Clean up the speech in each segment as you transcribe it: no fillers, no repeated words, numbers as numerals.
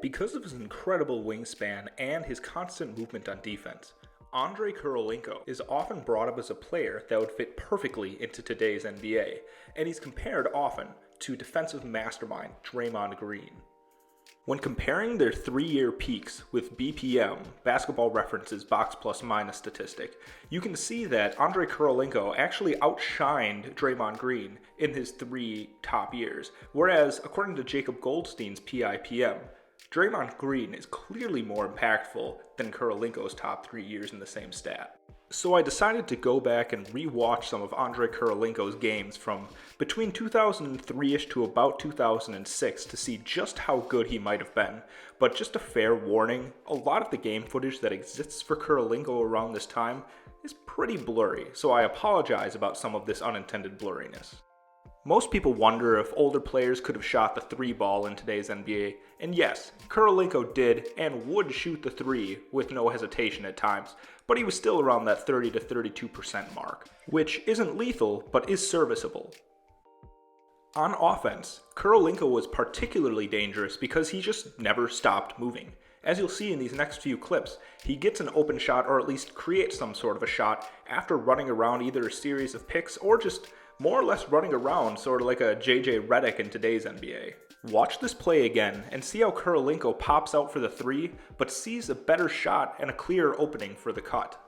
Because of his incredible wingspan and his constant movement on defense, Andrei Kirilenko is often brought up as a player that would fit perfectly into today's NBA, and he's compared often to defensive mastermind Draymond Green. When comparing their 3-year peaks with BPM, Basketball Reference's box plus minus statistic, you can see that Andrei Kirilenko actually outshined Draymond Green in his 3 top years, whereas according to Jacob Goldstein's PIPM, Draymond Green is clearly more impactful than Kirilenko's top 3 years in the same stat. So I decided to go back and re-watch some of Andrei Kirilenko's games from between 2003-ish to about 2006 to see just how good he might have been. But just a fair warning, a lot of the game footage that exists for Kirilenko around this time is pretty blurry, so I apologize about some of this unintended blurriness. Most people wonder if older players could have shot the 3 ball in today's NBA, and yes, Kirilenko did and would shoot the 3 with no hesitation at times, but he was still around that 30 to 32% mark, which isn't lethal, but is serviceable. On offense, Kirilenko was particularly dangerous because he just never stopped moving. As you'll see in these next few clips, he gets an open shot or at least creates some sort of a shot after running around either a series of picks or just more or less running around, sort of like a JJ Redick in today's NBA. Watch this play again and see how Kirilenko pops out for the 3, but sees a better shot and a clear opening for the cut.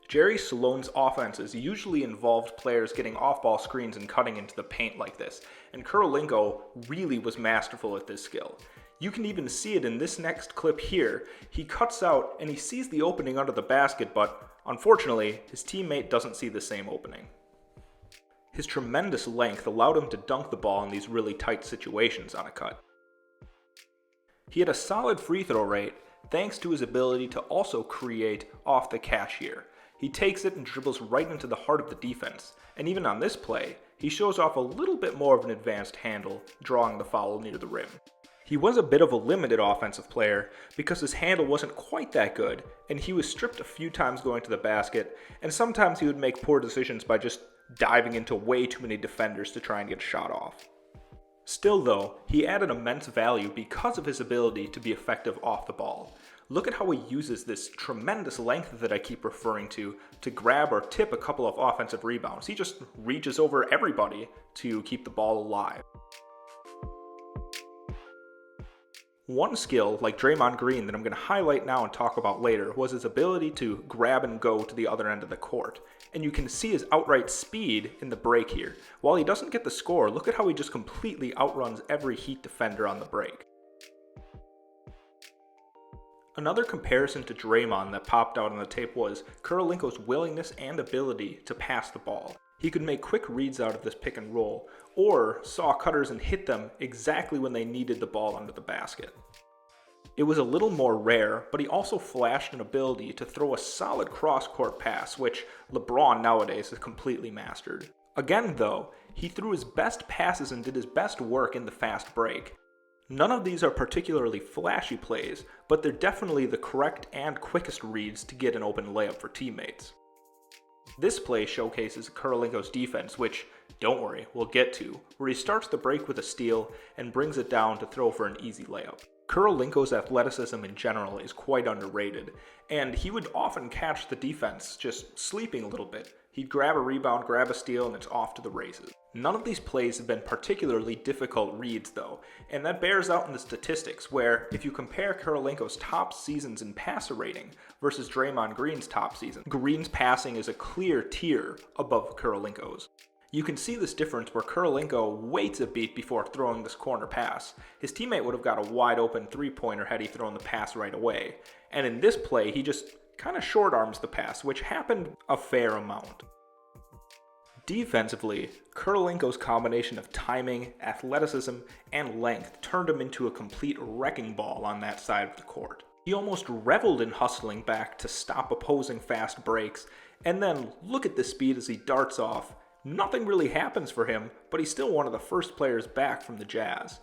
Jerry Sloan's offenses usually involved players getting off-ball screens and cutting into the paint like this, and Kirilenko really was masterful at this skill. You can even see it in this next clip here. He cuts out and he sees the opening under the basket, but unfortunately, his teammate doesn't see the same opening. His tremendous length allowed him to dunk the ball in these really tight situations on a cut. He had a solid free throw rate thanks to his ability to also create off the catch here. He takes it and dribbles right into the heart of the defense, and even on this play, he shows off a little bit more of an advanced handle, drawing the foul near the rim. He was a bit of a limited offensive player because his handle wasn't quite that good, and he was stripped a few times going to the basket, and sometimes he would make poor decisions by just diving into way too many defenders to try and get a shot off. Still though, he added immense value because of his ability to be effective off the ball. Look at how he uses this tremendous length that I keep referring to grab or tip a couple of offensive rebounds. He just reaches over everybody to keep the ball alive. One skill, like Draymond Green, that I'm going to highlight now and talk about later, was his ability to grab and go to the other end of the court. And you can see his outright speed in the break here. While he doesn't get the score, look at how he just completely outruns every Heat defender on the break. Another comparison to Draymond that popped out on the tape was Kirilenko's willingness and ability to pass the ball. He could make quick reads out of this pick and roll, or saw cutters and hit them exactly when they needed the ball under the basket. It was a little more rare, but he also flashed an ability to throw a solid cross-court pass, which LeBron nowadays has completely mastered. Again though, he threw his best passes and did his best work in the fast break. None of these are particularly flashy plays, but they're definitely the correct and quickest reads to get an open layup for teammates. This play showcases Kirilenko's defense, which, don't worry, we'll get to, where he starts the break with a steal and brings it down to throw for an easy layup. Kirilenko's athleticism in general is quite underrated, and he would often catch the defense just sleeping a little bit. He'd grab a rebound, grab a steal, and it's off to the races. None of these plays have been particularly difficult reads though, and that bears out in the statistics where if you compare Kirilenko's top seasons in passer rating versus Draymond Green's top season, Green's passing is a clear tier above Kirilenko's. You can see this difference where Kirilenko waits a beat before throwing this corner pass. His teammate would have got a wide open 3-pointer had he thrown the pass right away, and in this play he just kind of short arms the pass, which happened a fair amount. Defensively, Kirilenko's combination of timing, athleticism, and length turned him into a complete wrecking ball on that side of the court. He almost reveled in hustling back to stop opposing fast breaks, and then look at the speed as he darts off. Nothing really happens for him, but he's still one of the first players back from the Jazz.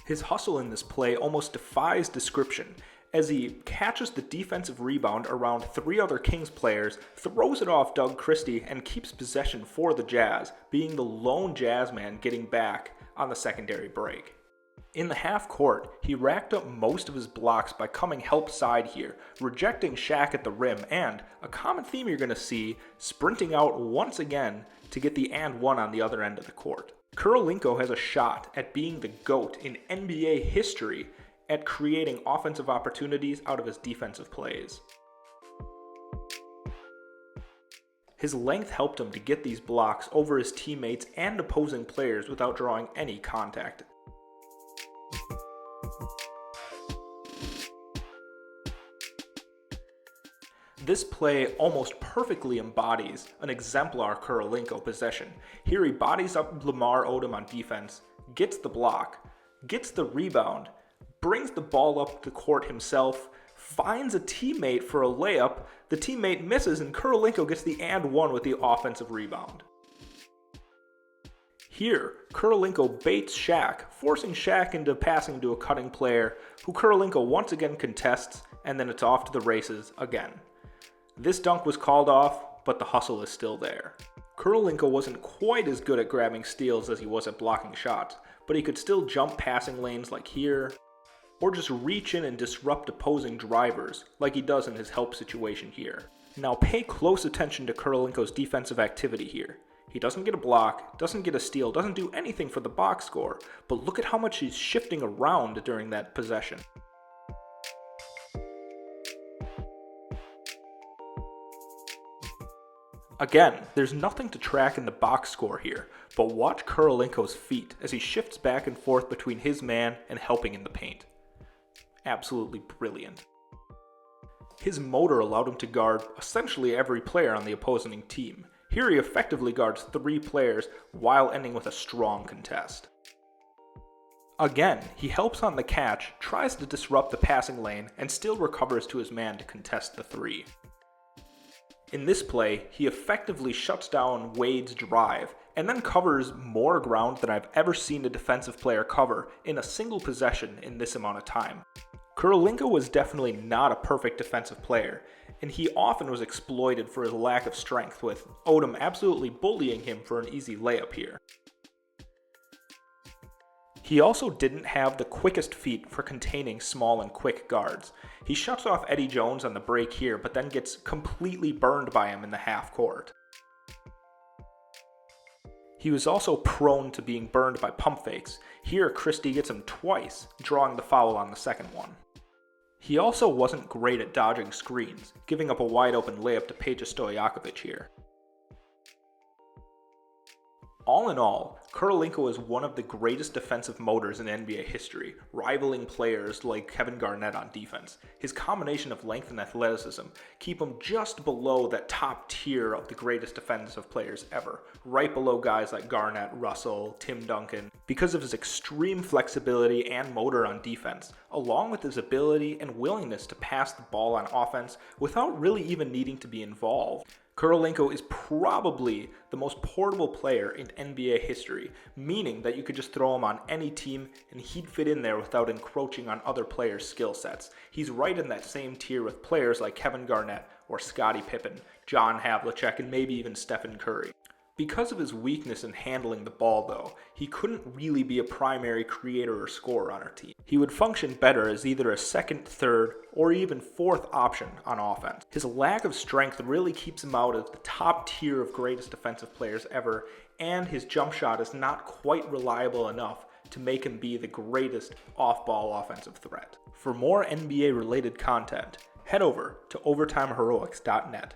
His hustle in this play almost defies description, as he catches the defensive rebound around 3 other Kings players, throws it off Doug Christie, and keeps possession for the Jazz, being the lone Jazz man getting back on the secondary break. In the half court, he racked up most of his blocks by coming help side here, rejecting Shaq at the rim, and, a common theme you're going to see, sprinting out once again to get the and one on the other end of the court. Kirilenko has a shot at being the GOAT in NBA history at creating offensive opportunities out of his defensive plays. His length helped him to get these blocks over his teammates and opposing players without drawing any contact. This play almost perfectly embodies an exemplar Kirilenko possession. Here he bodies up Lamar Odom on defense, gets the block, gets the rebound, brings the ball up the court himself, finds a teammate for a layup, the teammate misses, and Kirilenko gets the and one with the offensive rebound. Here, Kirilenko baits Shaq, forcing Shaq into passing to a cutting player, who Kirilenko once again contests, and then it's off to the races again. This dunk was called off, but the hustle is still there. Kirilenko wasn't quite as good at grabbing steals as he was at blocking shots, but he could still jump passing lanes like here, or just reach in and disrupt opposing drivers like he does in his help situation here. Now pay close attention to Kirilenko's defensive activity here. He doesn't get a block, doesn't get a steal, doesn't do anything for the box score, but look at how much he's shifting around during that possession. Again, there's nothing to track in the box score here, but watch Kirilenko's feet as he shifts back and forth between his man and helping in the paint. Absolutely brilliant. His motor allowed him to guard essentially every player on the opposing team. Here he effectively guards 3 players while ending with a strong contest. Again, he helps on the catch, tries to disrupt the passing lane, and still recovers to his man to contest the 3. In this play, he effectively shuts down Wade's drive and then covers more ground than I've ever seen a defensive player cover in a single possession in this amount of time. Kirilenko was definitely not a perfect defensive player, and he often was exploited for his lack of strength, with Odom absolutely bullying him for an easy layup here. He also didn't have the quickest feet for containing small and quick guards. He shuts off Eddie Jones on the break here, but then gets completely burned by him in the half court. He was also prone to being burned by pump fakes. Here Christie gets him twice, drawing the foul on the second one. He also wasn't great at dodging screens, giving up a wide open layup to Peja Stojakovic here. All in all, Kirilenko is one of the greatest defensive motors in NBA history, rivaling players like Kevin Garnett on defense. His combination of length and athleticism keep him just below that top tier of the greatest defensive players ever, right below guys like Garnett, Russell, Tim Duncan, because of his extreme flexibility and motor on defense, along with his ability and willingness to pass the ball on offense without really even needing to be involved. Kirilenko is probably the most portable player in NBA history, meaning that you could just throw him on any team and he'd fit in there without encroaching on other players' skill sets. He's right in that same tier with players like Kevin Garnett or Scottie Pippen, John Havlicek, and maybe even Stephen Curry. Because of his weakness in handling the ball though, he couldn't really be a primary creator or scorer on our team. He would function better as either a second, third, or even fourth option on offense. His lack of strength really keeps him out of the top tier of greatest defensive players ever, and his jump shot is not quite reliable enough to make him be the greatest off-ball offensive threat. For more NBA related content, head over to overtimeheroics.net.